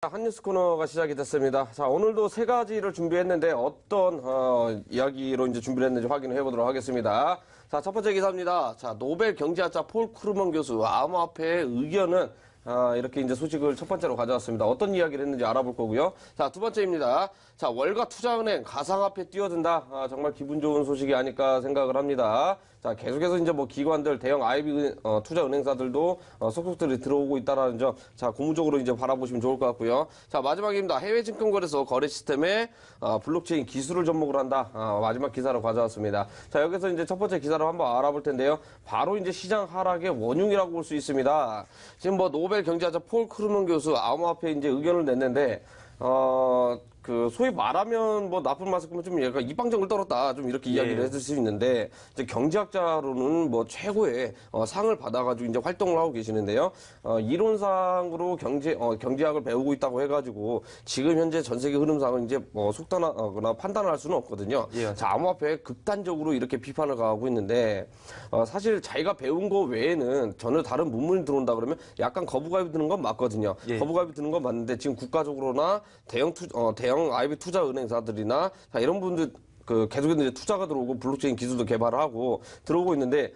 한뉴스 코너가 시작이 됐습니다. 자, 오늘도 세 가지를 준비했는데 어떤 이야기로 이제 준비를 했는지 확인을 해보도록 하겠습니다. 자, 첫 번째 기사입니다. 자, 노벨 경제학자 폴 크루먼 교수 암호화폐의 의견은 이렇게 이제 소식을 첫 번째로 가져왔습니다. 어떤 이야기를 했는지 알아볼 거고요. 자, 두 번째입니다. 자, 월가 투자은행 가상화폐 뛰어든다. 정말 기분 좋은 소식이 아닐까 생각을 합니다. 자, 계속해서 이제 뭐 기관들, 대형 IB 투자은행사들도 속속들이 들어오고 있다라는 점, 자, 고무적으로 이제 바라보시면 좋을 것 같고요. 자, 마지막입니다. 해외증권거래소 거래 시스템에 블록체인 기술을 접목을 한다. 마지막 기사로 가져왔습니다. 자, 여기서 이제 첫 번째 기사를 한번 알아볼 텐데요. 바로 이제 시장 하락의 원흉이라고 볼 수 있습니다. 지금 뭐 노벨 경제학자 폴 크루먼 교수 암호화폐 이제 의견을 냈는데, 소위 말하면 뭐 나쁜 말씀 쓰면 좀 약간 이방정을 떨었다. 좀 이렇게 이야기를 해줄 수 있는데, 이제 경제학자로는 뭐 최고의 상을 받아가지고 이제 활동을 하고 계시는데요. 이론상으로 경제학을 배우고 있다고 해가지고 지금 현재 전 세계 흐름상을 이제 뭐 속단하거나 판단을 할 수는 없거든요. 자, 암호화폐에 극단적으로 이렇게 비판을 가하고 있는데, 사실 자기가 배운 거 외에는 전혀 다른 문문이 들어온다 그러면 약간 거부감이 드는 건 맞거든요. 거부감이 드는 건 맞는데 지금 국가적으로나 대형 IB 투자은행사들이나 이런 분들 계속해서 이제 투자가 들어오고 블록체인 기술도 개발을 하고 들어오고 있는데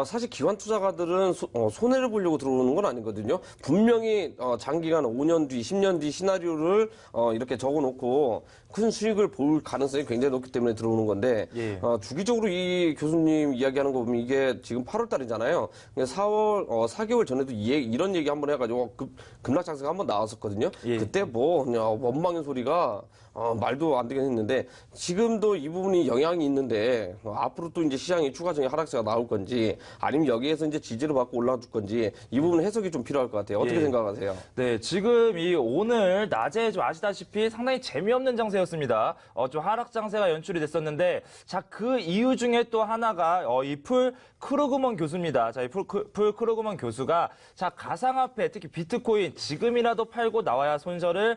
사실 기관 투자가들은 손해를 보려고 들어오는 건 아니거든요. 분명히 장기간 5년 뒤, 10년 뒤 시나리오를 이렇게 적어놓고 큰 수익을 볼 가능성이 굉장히 높기 때문에 들어오는 건데 주기적으로 이 교수님 이야기하는 거 보면 이게 지금 8월 달이잖아요. 4개월 전에도 이런 얘기 한번 해가지고 급락장세가 한번 나왔었거든요. 그때 뭐 그냥 원망의 소리가 말도 안 되긴 했는데 지금도 이 부분이 영향이 있는데 앞으로 또 이제 시장이 추가적인 하락세가 나올 건지 아니면 여기에서 이제 지지를 받고 올라줄 건지 이 부분 해석이 좀 필요할 것 같아요. 어떻게 생각하세요? 네, 지금 오늘 낮에 좀 아시다시피 상당히 재미없는 장세였습니다. 좀 하락 장세가 연출이 됐었는데, 자, 그 이유 중에 또 하나가 이 폴 크루그먼 교수입니다. 자, 이 폴 크루그먼 교수가 자, 가상화폐, 특히 비트코인 지금이라도 팔고 나와야 손실을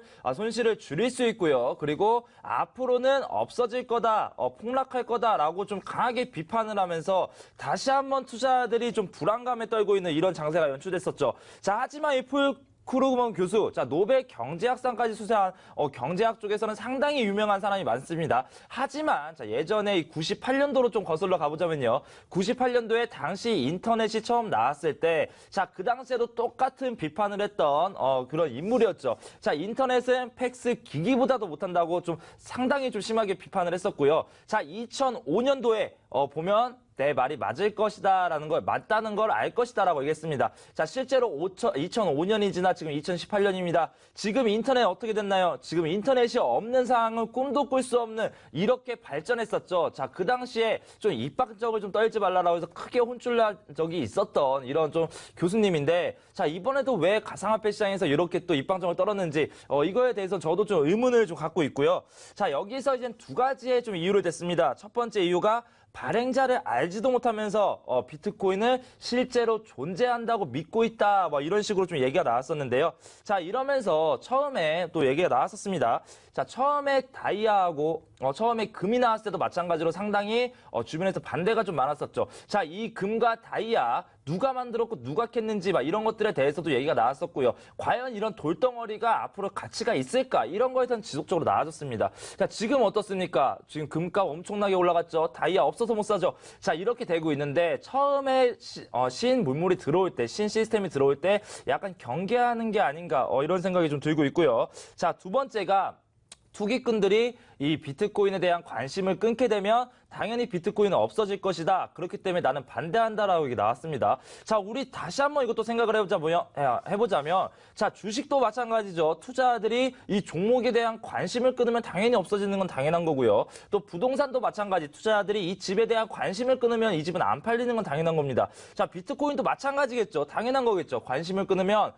줄일 수 있고요. 그리고 앞으로는 없어질 거다, 폭락할 거다라고 좀 강하게 비판을 하면서 다시 한번 투자자들이 좀 불안감에 떨고 있는 이런 장세가 연출됐었죠. 자, 하지만 이 폴 크루그먼 교수, 자, 노벨 경제학상까지 수상한 경제학 쪽에서는 상당히 유명한 사람이 많습니다. 하지만 자, 예전에 이 98년도로 좀 거슬러 가보자면요. 98년도에 당시 인터넷이 처음 나왔을 때, 자, 그 당시에도 똑같은 비판을 했던 그런 인물이었죠. 자, 인터넷은 팩스 기기보다도 못한다고 좀 상당히 좀 심하게 비판을 했었고요. 자, 2005년도에 보면 내 말이 맞을 것이다라는 걸, 맞다는 걸 알 것이다라고 얘기했습니다. 자, 실제로 2005년이 지나 지금 2018년입니다. 지금 인터넷 어떻게 됐나요? 지금 인터넷이 없는 상황은 꿈도 꿀 수 없는 이렇게 발전했었죠. 자, 그 당시에 좀 입방정을 좀 떨지 말라라고 해서 크게 혼쭐난 적이 있었던 이런 좀 교수님인데, 자, 이번에도 왜 가상화폐 시장에서 이렇게 또 입방정을 떨었는지 이거에 대해서 저도 좀 의문을 좀 갖고 있고요. 자, 여기서 이제 두 가지의 좀 이유를 댔습니다. 첫 번째 이유가 발행자를 알지도 못하면서 비트코인을 실제로 존재한다고 믿고 있다, 뭐 이런 식으로 좀 얘기가 나왔었는데요. 자, 이러면서 처음에 또 얘기가 나왔었습니다. 자, 처음에 다이아하고 처음에 금이 나왔을 때도 마찬가지로 상당히 주변에서 반대가 좀 많았었죠. 자, 이 금과 다이아 누가 만들었고 누가 캤는지 막 이런 것들에 대해서도 얘기가 나왔었고요. 과연 이런 돌덩어리가 앞으로 가치가 있을까? 이런 거에 대한 지속적으로 나와줬습니다. 자, 지금 어떻습니까? 지금 금값 엄청나게 올라갔죠. 다이아 없어서 못 사죠. 자, 이렇게 되고 있는데 처음에 신물물이 들어올 때, 신시스템이 들어올 때 약간 경계하는 게 아닌가 이런 생각이 좀 들고 있고요. 자, 두 번째가 투기꾼들이 이 비트코인에 대한 관심을 끊게 되면 당연히 비트코인은 없어질 것이다. 그렇기 때문에 나는 반대한다라고 얘기 나왔습니다. 자, 우리 다시 한번 이것도 생각을 해보자면 자, 주식도 마찬가지죠. 투자자들이 이 종목에 대한 관심을 끊으면 당연히 없어지는 건 당연한 거고요. 또 부동산도 마찬가지. 투자자들이 이 집에 대한 관심을 끊으면 이 집은 안 팔리는 건 당연한 겁니다. 자, 비트코인도 마찬가지겠죠. 당연한 거겠죠. 관심을 끊으면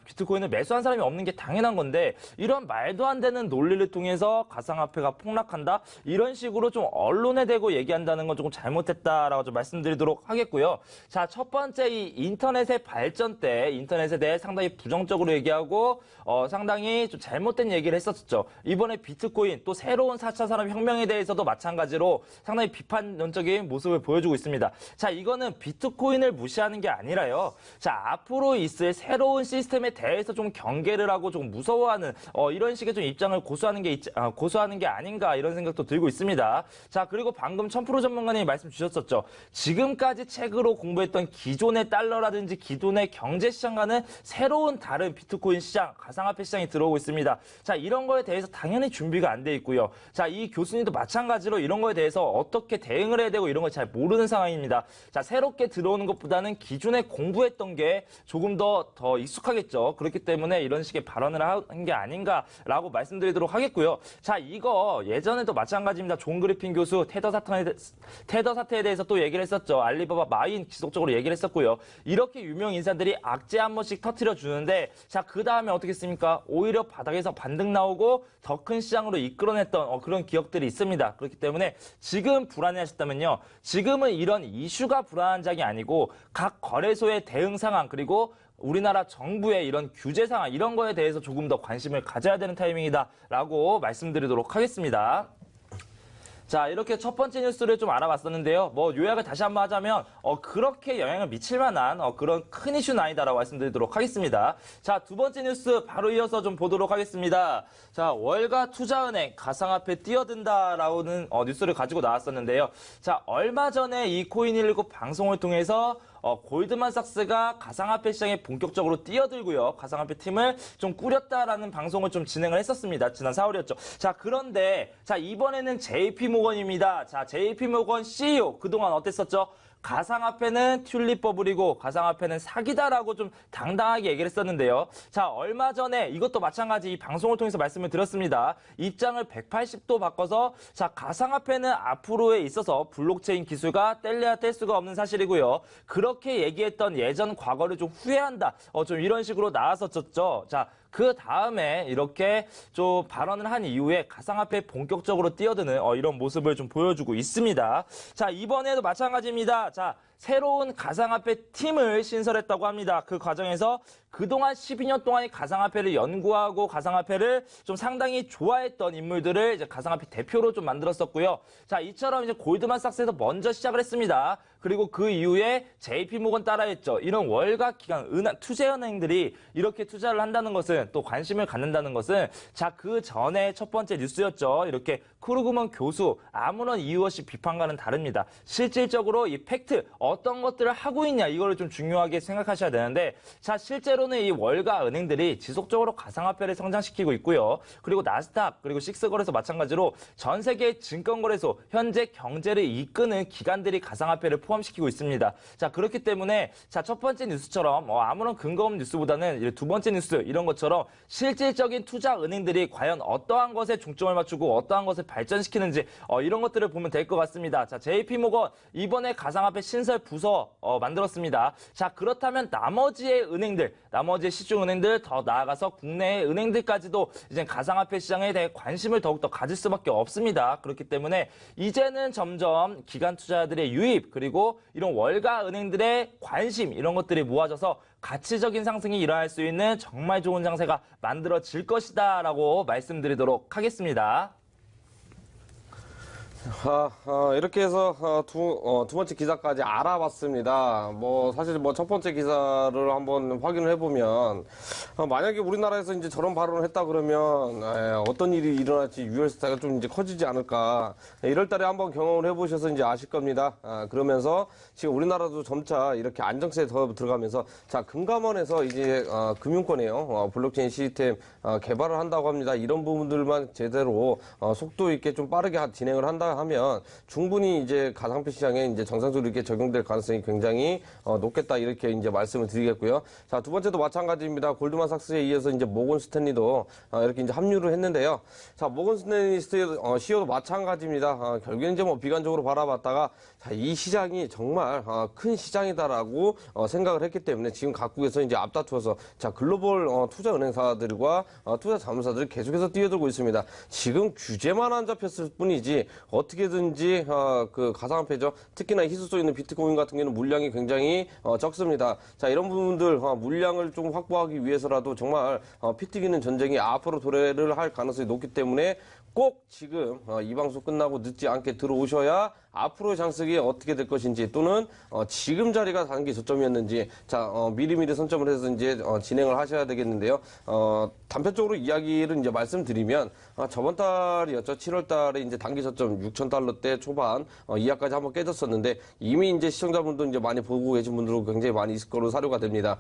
비트코인을 매수한 사람이 없는 게 당연한 건데 이런 말도 안 되는 논리를 통해서 가상화폐가 폭락한다? 이런 식으로 좀 언론에 대고 얘기한다는 건 조금 잘못했다라고 좀 말씀드리도록 하겠고요. 자, 첫 번째 이 인터넷의 발전 때 인터넷에 대해 상당히 부정적으로 얘기하고 상당히 좀 잘못된 얘기를 했었죠. 이번에 비트코인 또 새로운 4차 산업혁명에 대해서도 마찬가지로 상당히 비판론적인 모습을 보여주고 있습니다. 자, 이거는 비트코인을 무시하는 게 아니라요. 자, 앞으로 있을 새로운 시스템 시스템에 대해서 좀 경계를 하고 좀 무서워하는 이런 식의 좀 입장을 고수하는 게 아닌가 이런 생각도 들고 있습니다. 자, 그리고 방금 천프로 전문가님이 말씀 주셨었죠. 지금까지 책으로 공부했던 기존의 달러라든지 기존의 경제 시장과는 새로운 다른 비트코인 시장, 가상화폐 시장이 들어오고 있습니다. 자, 이런 거에 대해서 당연히 준비가 안 돼 있고요. 자, 이 교수님도 마찬가지로 이런 거에 대해서 어떻게 대응을 해야 되고 이런 걸 잘 모르는 상황입니다. 자, 새롭게 들어오는 것보다는 기존에 공부했던 게 조금 더 익숙하겠죠. 그렇기 때문에 이런 식의 발언을 한 게 아닌가라고 말씀드리도록 하겠고요. 자, 이거 예전에도 마찬가지입니다. 존 그리핀 교수 테더 사태에 대해서 또 얘기를 했었죠. 알리바바 마인 지속적으로 얘기를 했었고요. 이렇게 유명 인사들이 악재 한 번씩 터트려 주는데 자, 그 다음에 어떻게 했습니까? 오히려 바닥에서 반등 나오고 더 큰 시장으로 이끌어냈던 그런 기억들이 있습니다. 그렇기 때문에 지금 불안해하셨다면요. 지금은 이런 이슈가 불안한 장이 아니고 각 거래소의 대응 상황 그리고 우리나라 정부의 이런 규제 상황 이런 거에 대해서 조금 더 관심을 가져야 되는 타이밍이다라고 말씀드리도록 하겠습니다. 자, 이렇게 첫 번째 뉴스를 좀 알아봤었는데요. 요약을 다시 한번 하자면, 그렇게 영향을 미칠 만한, 그런 큰 이슈는 아니다라고 말씀드리도록 하겠습니다. 자, 두 번째 뉴스 바로 이어서 좀 보도록 하겠습니다. 자, 월가 투자은행 가상화폐 뛰어든다라는 뉴스를 가지고 나왔었는데요. 자, 얼마 전에 이 코인119 방송을 통해서 골드만삭스가 가상화폐 시장에 본격적으로 뛰어들고요. 가상화폐 팀을 좀 꾸렸다라는 방송을 좀 진행을 했었습니다. 지난 4월이었죠. 자, 그런데 자, 이번에는 JP모건입니다. 자, JP모건 CEO 그동안 어땠었죠? 가상화폐는 튤립 버블이고 가상화폐는 사기다라고 좀 당당하게 얘기를 했었는데요. 자, 얼마 전에 이것도 마찬가지 이 방송을 통해서 말씀을 드렸습니다. 입장을 180도 바꿔서 자, 가상화폐는 앞으로에 있어서 블록체인 기술과 뗄래야 뗄 수가 없는 사실이고요. 그렇게 얘기했던 예전 과거를 좀 후회한다. 좀 이런 식으로 나왔었죠. 자, 그 다음에 이렇게 좀 발언을 한 이후에 가상화폐에 본격적으로 뛰어드는 이런 모습을 좀 보여주고 있습니다. 자, 이번에도 마찬가지입니다. 자, 새로운 가상화폐 팀을 신설했다고 합니다. 그 과정에서 그동안 12년 동안 가상화폐를 연구하고 가상화폐를 좀 상당히 좋아했던 인물들을 이제 가상화폐 대표로 좀 만들었었고요. 자, 이처럼 이제 골드만삭스에서 먼저 시작을 했습니다. 그리고 그 이후에 JP모건 따라했죠. 이런 월가 기관, 투자은행들이 이렇게 투자를 한다는 것은 또 관심을 갖는다는 것은 자, 그 전에 첫 번째 뉴스였죠. 이렇게 크루그먼 교수 아무런 이유 없이 비판과는 다릅니다. 실질적으로 이 팩트 어떤 것들을 하고 있냐 이거를 좀 중요하게 생각하셔야 되는데 자, 실제로는 이 월가 은행들이 지속적으로 가상화폐를 성장시키고 있고요. 그리고 나스닥 그리고 식스거래소 마찬가지로 전 세계 증권거래소 현재 경제를 이끄는 기관들이 가상화폐를 포함시키고 있습니다. 자, 그렇기 때문에 자, 첫 번째 뉴스처럼 아무런 근거 없는 뉴스보다는 두 번째 뉴스 이런 것처럼 실질적인 투자 은행들이 과연 어떠한 것에 중점을 맞추고 어떠한 것을 발전시키는지 이런 것들을 보면 될 것 같습니다. 자, JP모건 이번에 가상화폐 신설 부서 만들었습니다. 자, 그렇다면 나머지의 은행들, 나머지의 시중은행들 더 나아가서 국내의 은행들까지도 이제 가상화폐 시장에 대해 관심을 더욱더 가질 수밖에 없습니다. 그렇기 때문에 이제는 점점 기관 투자자들의 유입 그리고 이런 월가 은행들의 관심 이런 것들이 모아져서 가치적인 상승이 일어날 수 있는 정말 좋은 장세가 만들어질 것이다 라고 말씀드리도록 하겠습니다. 이렇게 해서 두 번째 기사까지 알아봤습니다. 사실 첫 번째 기사를 한번 확인을 해보면 만약에 우리나라에서 이제 저런 발언을 했다 그러면 어떤 일이 일어날지 유혈사태가 좀 이제 커지지 않을까. 이럴 달에 한번 경험을 해보셔서 이제 아실 겁니다. 그러면서 지금 우리나라도 점차 이렇게 안정세에 더 들어가면서 자, 금감원에서 이제 금융권이에요. 블록체인 시스템 개발을 한다고 합니다. 이런 부분들만 제대로 속도 있게 좀 빠르게 진행을 한다 하면 충분히 이제 가상화폐 시장에 이제 정상적으로 이렇게 적용될 가능성이 굉장히 높겠다 이렇게 이제 말씀을 드리겠고요. 자, 두 번째도 마찬가지입니다. 골드만삭스에 이어서 이제 모건 스탠리도 이렇게 이제 합류를 했는데요. 자, 모건 스탠리 CEO도 마찬가지입니다. 결국엔 이제 비관적으로 바라봤다가 자, 이 시장이 정말 큰 시장이다라고 생각을 했기 때문에 지금 각국에서 이제 앞다투어서 자, 글로벌 투자 은행사들과 투자 자문사들이 계속해서 뛰어들고 있습니다. 지금 규제만 안 잡혔을 뿐이지 어떻게든지 그 가상화폐죠. 특히나 희소성 있는 비트코인 같은 경우는 물량이 굉장히 적습니다. 자, 이런 부분들 물량을 좀 확보하기 위해서라도 정말 피 튀기는 전쟁이 앞으로 도래를 할 가능성이 높기 때문에 꼭 지금 이 방송 끝나고 늦지 않게 들어오셔야 앞으로의 장색이 어떻게 될 것인지 또는 지금 자리가 단기 저점이었는지 자 미리미리 선점을 해서 이제 진행을 하셔야 되겠는데요. 단편적으로 이야기를 이제 말씀드리면 저번 달이었죠. 7월 달에 이제 단기 저점 6,000달러대 초반 이하까지 한번 깨졌었는데 이미 이제 시청자분도 이제 많이 보고 계신 분들도 굉장히 많이 있을 거로 사료가 됩니다.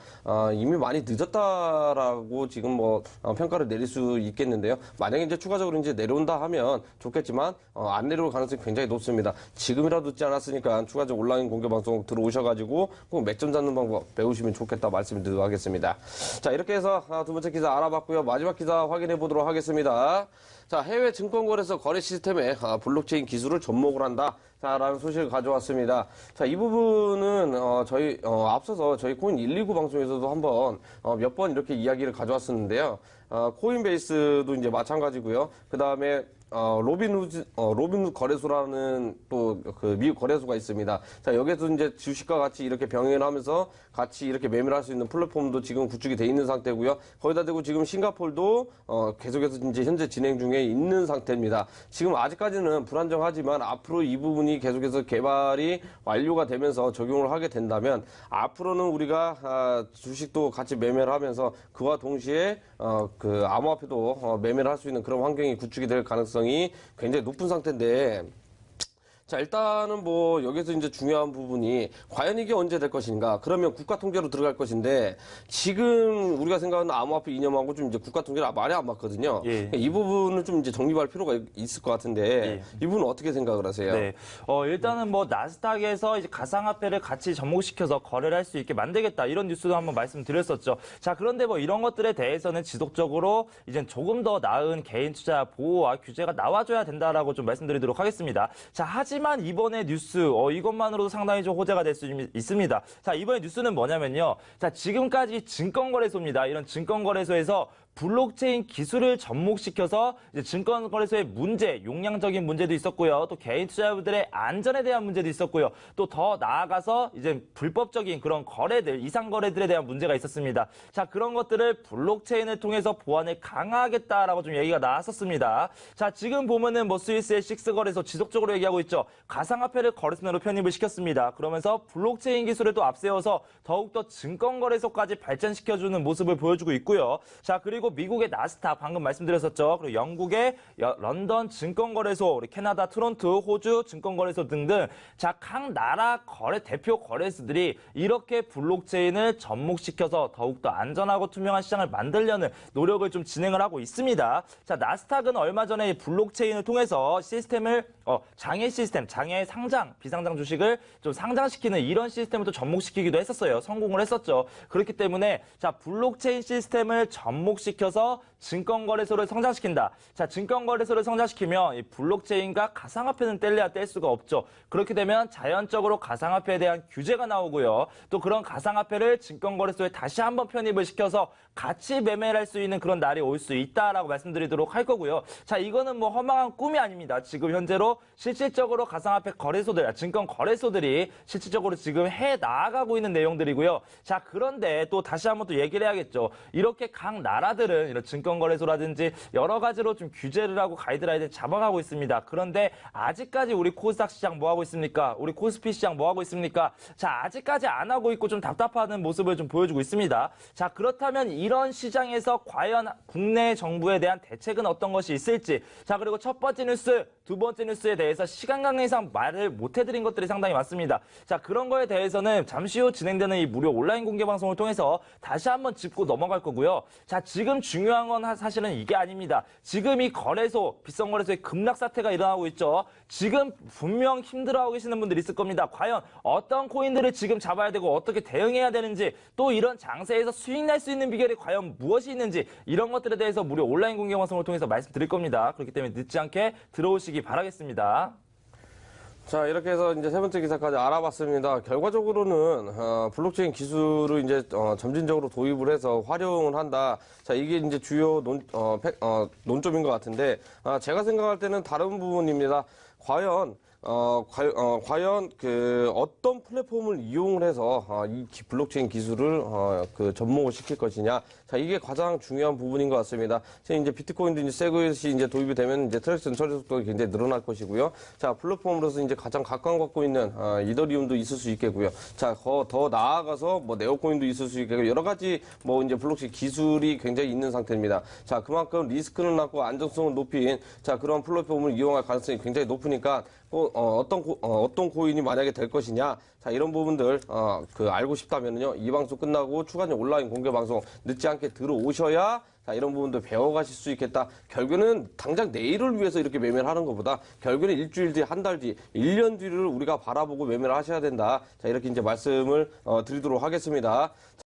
이미 많이 늦었다라고 지금 뭐 평가를 내릴 수 있겠는데요. 만약에 이제 추가적으로 이제 내려온다 하면 좋겠지만 안 내려올 가능성이 굉장히 높습니다. 지금이라도 듣지 않았으니까 추가적 온라인 공개 방송 들어오셔가지고 꼭 맥점 잡는 방법 배우시면 좋겠다 말씀드리도록 하겠습니다. 자, 이렇게 해서 두 번째 기사 알아봤고요. 마지막 기사 확인해 보도록 하겠습니다. 자, 해외 증권거래소 거래 시스템에 블록체인 기술을 접목을 한다. 자, 라는 소식을 가져왔습니다. 자, 이 부분은 앞서서 저희 코인 129 방송에서도 한번 몇 번 이렇게 이야기를 가져왔었는데요. 코인베이스도 이제 마찬가지고요. 그 다음에 로빈후드 거래소라는 또 그 미국 거래소가 있습니다. 자, 여기에서 이제 주식과 같이 이렇게 병행을 하면서 같이 이렇게 매매를 할 수 있는 플랫폼도 지금 구축이 돼 있는 상태고요. 거기다 대고 지금 싱가포르도 계속해서 이제 현재 진행 중에 있는 상태입니다. 지금 아직까지는 불안정하지만 앞으로 이 부분이 계속해서 개발이 완료가 되면서 적용을 하게 된다면 앞으로는 우리가 주식도 같이 매매를 하면서 그와 동시에 그 암호화폐도 매매를 할 수 있는 그런 환경이 구축이 될 가능성이 굉장히 높은 상태인데 자, 일단은 뭐 여기서 이제 중요한 부분이 과연 이게 언제 될 것인가? 그러면 국가 통제로 들어갈 것인데 지금 우리가 생각하는 암호화폐 이념하고 좀 이제 국가 통제를 많이 안 맞거든요. 예. 이 부분을 좀 이제 정립할 필요가 있을 것 같은데 예. 이 부분은 어떻게 생각을 하세요? 네. 일단은 뭐 나스닥에서 이제 가상화폐를 같이 접목시켜서 거래를 할 수 있게 만들겠다 이런 뉴스도 한번 말씀드렸었죠. 자, 그런데 뭐 이런 것들에 대해서는 지속적으로 이제 조금 더 나은 개인 투자 보호와 규제가 나와줘야 된다라고 좀 말씀드리도록 하겠습니다. 자, 하지만 이번에 뉴스 이것만으로도 상당히 좀 호재가 될 수 있습니다. 자, 이번에 뉴스는 뭐냐면요. 자, 지금까지 증권거래소입니다. 이런 증권거래소에서 블록체인 기술을 접목시켜서 이제 증권거래소의 문제, 용량적인 문제도 있었고요. 또 개인 투자자들의 안전에 대한 문제도 있었고요. 또 더 나아가서 이제 불법적인 그런 거래들, 이상 거래들에 대한 문제가 있었습니다. 자, 그런 것들을 블록체인을 통해서 보완을 강화하겠다라고 좀 얘기가 나왔었습니다. 자, 지금 보면은 뭐 스위스의 식스 거래소 지속적으로 얘기하고 있죠. 가상화폐를 거래소로 편입을 시켰습니다. 그러면서 블록체인 기술을 또 앞세워서 더욱더 증권거래소까지 발전시켜주는 모습을 보여주고 있고요. 자, 그리고 미국의 나스닥 방금 말씀드렸었죠. 그리고 영국의 런던 증권거래소, 우리 캐나다 토론토, 호주 증권거래소 등등 자, 각 나라 대표 거래소들이 이렇게 블록체인을 접목시켜서 더욱더 안전하고 투명한 시장을 만들려는 노력을 좀 진행을 하고 있습니다. 자, 나스닥은 얼마 전에 블록체인을 통해서 시스템을 장외 시스템, 장외 상장, 비상장 주식을 좀 상장시키는 이런 시스템을 또 접목시키기도 했었어요. 성공을 했었죠. 그렇기 때문에 자, 블록체인 시스템을 접목시켜서 증권거래소를 성장시킨다. 자, 증권거래소를 성장시키면 이 블록체인과 가상화폐는 뗄래야 뗄 수가 없죠. 그렇게 되면 자연적으로 가상화폐에 대한 규제가 나오고요. 또 그런 가상화폐를 증권거래소에 다시 한번 편입을 시켜서 같이 매매를 할 수 있는 그런 날이 올 수 있다라고 말씀드리도록 할 거고요. 자, 이거는 뭐 허망한 꿈이 아닙니다. 지금 현재로 실질적으로 가상화폐 거래소들, 증권 거래소들이 실질적으로 지금 해 나아가고 있는 내용들이고요. 자, 그런데 또 다시 한번 또 얘기를 해야겠죠. 이렇게 각 나라들은 이런 증권거래소라든지 여러 가지로 좀 규제를 하고 가이드라인을 잡아가고 있습니다. 그런데 아직까지 우리 코스닥 시장 뭐 하고 있습니까? 우리 코스피 시장 뭐 하고 있습니까? 자, 아직까지 안 하고 있고 좀 답답하는 모습을 좀 보여주고 있습니다. 자, 그렇다면 이런 시장에서 과연 국내 정부에 대한 대책은 어떤 것이 있을지. 자, 그리고 첫 번째 뉴스, 두 번째 뉴스에 대해서 시간 관계상 말을 못 해드린 것들이 상당히 많습니다. 자, 그런 거에 대해서는 잠시 후 진행되는 이 무료 온라인 공개 방송을 통해서 다시 한번 짚고 넘어갈 거고요. 자, 지금 중요한 건 사실은 이게 아닙니다. 지금 이 거래소, 비싼 거래소의 급락 사태가 일어나고 있죠. 지금 분명 힘들어하고 계시는 분들이 있을 겁니다. 과연 어떤 코인들을 지금 잡아야 되고 어떻게 대응해야 되는지, 또 이런 장세에서 수익 날 수 있는 비결이 과연 무엇이 있는지, 이런 것들에 대해서 무료 온라인 공개 방송을 통해서 말씀드릴 겁니다. 그렇기 때문에 늦지 않게 들어오시기 바라겠습니다. 자, 이렇게 해서 이제 세 번째 기사까지 알아봤습니다. 결과적으로는 블록체인 기술을 이제 점진적으로 도입을 해서 활용을 한다. 자, 이게 이제 주요 논점인 것 같은데 제가 생각할 때는 다른 부분입니다. 과연 그 어떤 플랫폼을 이용을 해서 이 블록체인 기술을 그 접목을 시킬 것이냐. 자, 이게 가장 중요한 부분인 것 같습니다. 지금 이제 비트코인도 이제 세그잇이 이제 도입이 되면 이제 트랜잭션 처리 속도가 굉장히 늘어날 것이고요. 자, 플랫폼으로서 이제 가장 각광받고 있는 이더리움도 있을 수 있겠고요. 자, 더 나아가서 뭐 네오코인도 있을 수 있겠고 여러 가지 뭐 이제 블록체인 기술이 굉장히 있는 상태입니다. 자, 그만큼 리스크는 낮고 안정성을 높인 자, 그런 플랫폼을 이용할 가능성이 굉장히 높으니까 어떤 코인이 만약에 될 것이냐. 자, 이런 부분들, 알고 싶다면요. 이 방송 끝나고 추가적인 온라인 공개 방송 늦지 않게 들어오셔야 자, 이런 부분도 배워가실 수 있겠다. 결국에는 당장 내일을 위해서 이렇게 매매를 하는 것보다 결국에는 일주일 뒤, 한 달 뒤, 1년 뒤를 우리가 바라보고 매매를 하셔야 된다. 자, 이렇게 이제 말씀을 드리도록 하겠습니다.